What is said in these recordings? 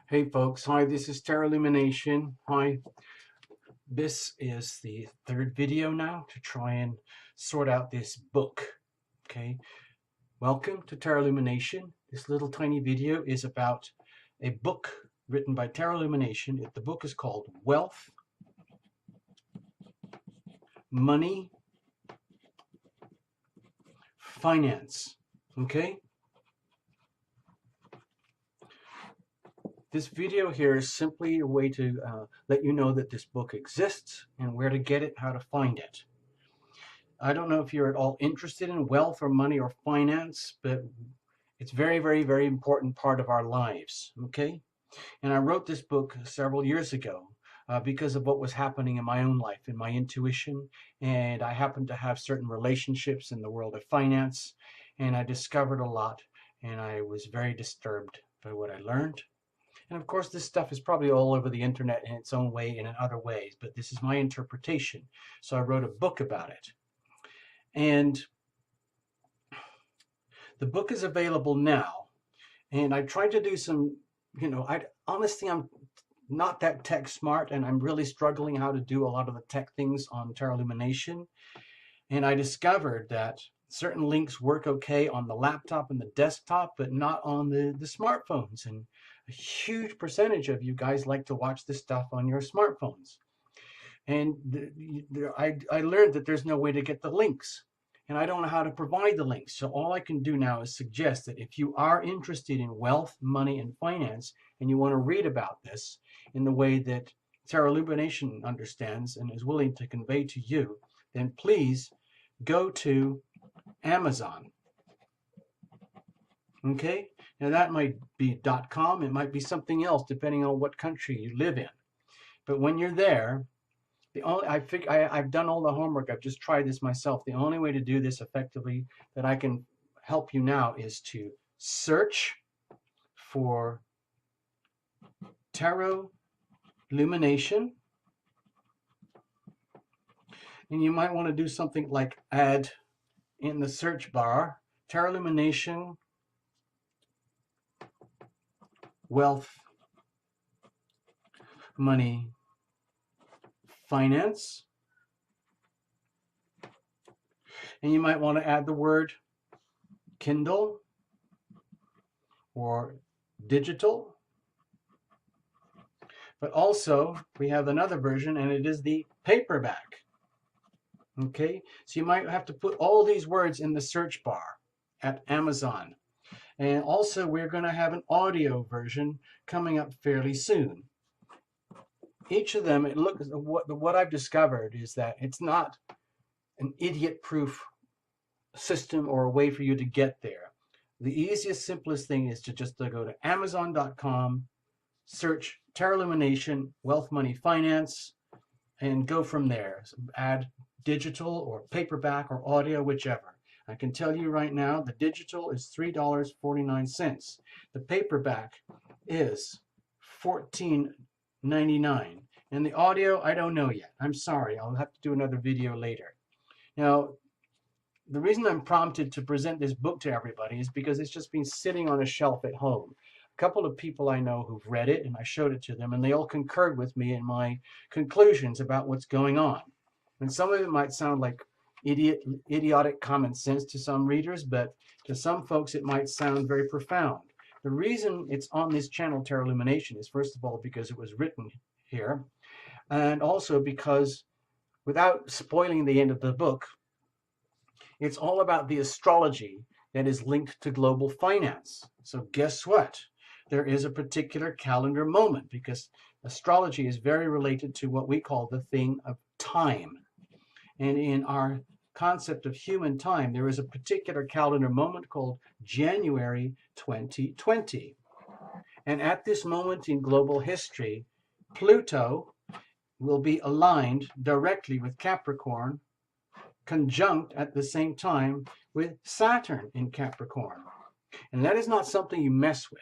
Hey folks, hi, this is Lumination. Hi, this is the third video now to try and sort out this book. Okay, welcome to Illumination. This little tiny video is about a book written by Illumination. The book is called Wealth, Money, Finance. Okay, this video here is simply a way to let you know that this book exists and where to get it, how to find it. I don't know if you're at all interested in wealth or money or finance, but it's very, very, very important part of our lives, okay? And I wrote this book several years ago because of what was happening in my own life, in my intuition, and I happened to have certain relationships in the world of finance, and I discovered a lot, and I was very disturbed by what I learned. And of course, this stuff is probably all over the internet in its own way and in other ways, but this is my interpretation. So I wrote a book about it. And the book is available now. And I tried to do some, honestly, I'm not that tech smart, and I'm really struggling how to do a lot of the tech things on Illumination. And I discovered that certain links work okay on the laptop and the desktop, but not on the smartphones. And a huge percentage of you guys like to watch this stuff on your smartphones. And I learned that there's no way to get the links, and I don't know how to provide the links. So all I can do now is suggest that if you are interested in wealth, money, and finance, and you want to read about this in the way that Illumination understands and is willing to convey to you, then please go to Amazon. Okay? Now that might be .com, it might be something else depending on what country you live in. But when you're there, I've done all the homework. I've just tried this myself. The only way to do this effectively that I can help you now is to search for Tarot Lumination. And you might want to do something like add in the search bar, Tarot Lumination, Wealth, Money, Finance, and you might want to add the word Kindle or digital. But also we have another version, and it is the paperback. Okay, so you might have to put all these words in the search bar at Amazon. And also we're going to have an audio version coming up fairly soon. Each of them, what I've discovered is that it's not an idiot-proof system or a way for you to get there. The easiest, simplest thing is to just go to Amazon.com, search Tarot Illumination, Wealth, Money, Finance, and go from there. So add digital or paperback or audio, whichever. I can tell you right now, the digital is $3.49. The paperback is $14.99. And the audio, I don't know yet. I'm sorry. I'll have to do another video later. Now, the reason I'm prompted to present this book to everybody is because it's just been sitting on a shelf at home. A couple of people I know who've read it, and I showed it to them, and they all concurred with me in my conclusions about what's going on. And some of it might sound like idiotic common sense to some readers, but to some folks it might sound very profound. The reason it's on this channel, Tarot Illumination, is first of all because it was written here, and also because, without spoiling the end of the book, it's all about the astrology that is linked to global finance. So guess what? There is a particular calendar moment, because astrology is very related to what we call the thing of time. And in our concept of human time, there is a particular calendar moment called January 2020. And at this moment in global history, Pluto will be aligned directly with Capricorn, conjunct at the same time with Saturn in Capricorn. And that is not something you mess with.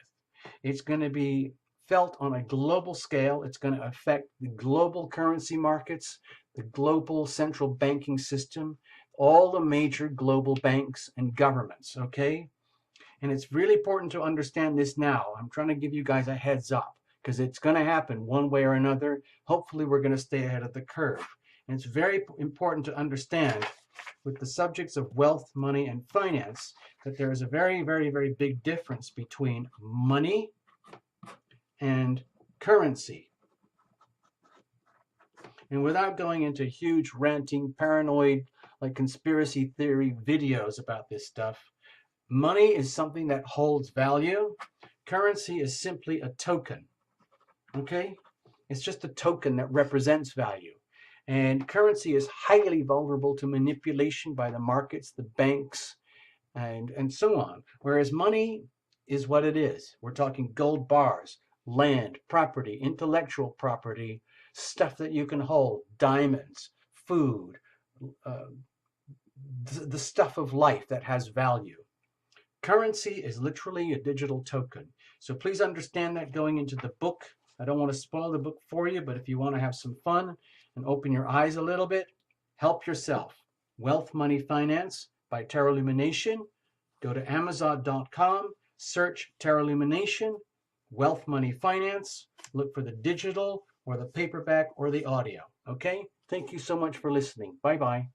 It's going to be felt on a global scale. It's going to affect the global currency markets, the global central banking system, all the major global banks and governments, okay? And it's really important to understand this now. I'm trying to give you guys a heads up. because it's going to happen one way or another. Hopefully, we're going to stay ahead of the curve. And it's very important to understand with the subjects of wealth, money, and finance that there is a very, very, very big difference between money and currency. And without going into huge ranting, paranoid, like conspiracy theory videos about this stuff, money is something that holds value. Currency is simply a token. Okay? It's just a token that represents value. And currency is highly vulnerable to manipulation by the markets, the banks, and so on. Whereas money is what it is. We're talking gold bars, land, property, intellectual property, stuff that you can hold, diamonds, food, the stuff of life that has value. Currency is literally a digital token. So please understand that going into the book. I don't want to spoil the book for you, but if you want to have some fun and open your eyes a little bit, help yourself. Wealth, Money, Finance by Tarot Lumination. Go to Amazon.com, search Tarot Lumination, Wealth, Money, Finance. Look for the digital or the paperback or the audio. Okay? Thank you so much for listening. Bye-bye.